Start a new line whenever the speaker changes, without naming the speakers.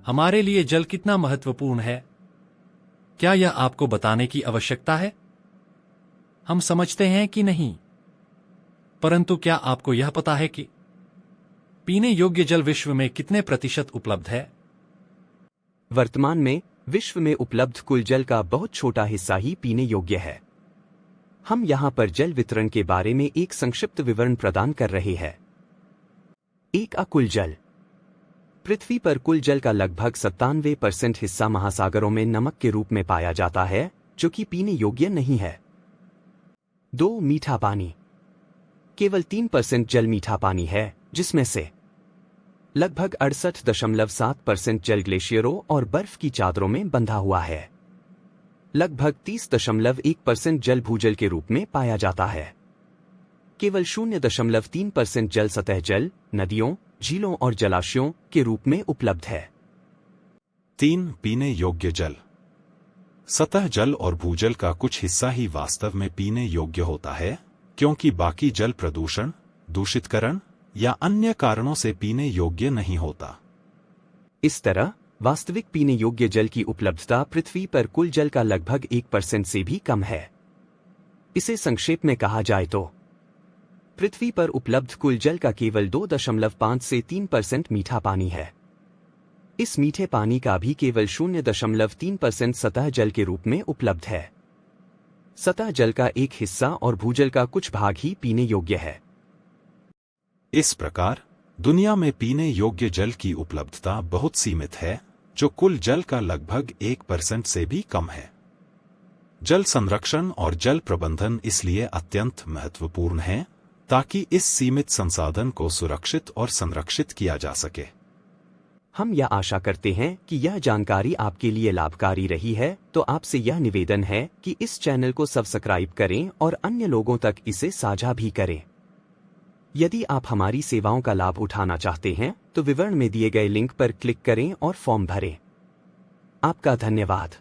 हमारे लिए जल कितना महत्वपूर्ण है, क्या यह आपको बताने की आवश्यकता है? हम समझते हैं कि नहीं, परंतु क्या आपको यह पता है कि पीने योग्य जल विश्व में कितने प्रतिशत उपलब्ध है?
वर्तमान में विश्व में उपलब्ध कुल जल का बहुत छोटा हिस्सा ही पीने योग्य है। हम यहाँ पर जल वितरण के बारे में एक संक्षिप्त विवरण प्रदान कर रहे हैं। एक कुल जल। पृथ्वी पर कुल जल का लगभग 97% हिस्सा महासागरों में नमक के रूप में पाया जाता है, जो कि पीने योग्य नहीं है। 2 मीठा पानी। केवल 3% जल मीठा पानी है, जिसमें से लगभग 68.7% जल ग्लेशियरों और बर्फ की चादरों में बंधा हुआ है। लगभग 30.1% जल भूजल के रूप में पाया जाता है। केवल 0.3% जल सतह जल, नदियों, झीलों और जलाशयों के रूप में उपलब्ध है।
3 पीने योग्य जल। सतह जल और भूजल का कुछ हिस्सा ही वास्तव में पीने योग्य होता है, क्योंकि बाकी जल प्रदूषण, दूषितकरण या अन्य कारणों से पीने योग्य नहीं होता।
इस तरह वास्तविक पीने योग्य जल की उपलब्धता पृथ्वी पर कुल जल का लगभग 1% से भी कम है। इसे संक्षेप में कहा जाए तो पृथ्वी पर उपलब्ध कुल जल का केवल 2.5 से 3% मीठा पानी है। इस मीठे पानी का भी केवल 0.3% सतह जल के रूप में उपलब्ध है। सतह जल का एक हिस्सा और भूजल का कुछ भाग ही पीने योग्य है।
इस प्रकार दुनिया में पीने योग्य जल की उपलब्धता बहुत सीमित है, जो कुल जल का लगभग 1% से भी कम है। जल संरक्षण और जल प्रबंधन इसलिए अत्यंत महत्वपूर्ण है, ताकि इस सीमित संसाधन को सुरक्षित और संरक्षित किया जा सके।
हम यह आशा करते हैं कि यह जानकारी आपके लिए लाभकारी रही है, तो आपसे यह निवेदन है कि इस चैनल को सब्सक्राइब करें और अन्य लोगों तक इसे साझा भी करें। यदि आप हमारी सेवाओं का लाभ उठाना चाहते हैं, तो विवरण में दिए गए लिंक पर क्लिक करें और फॉर्म भरें। आपका धन्यवाद।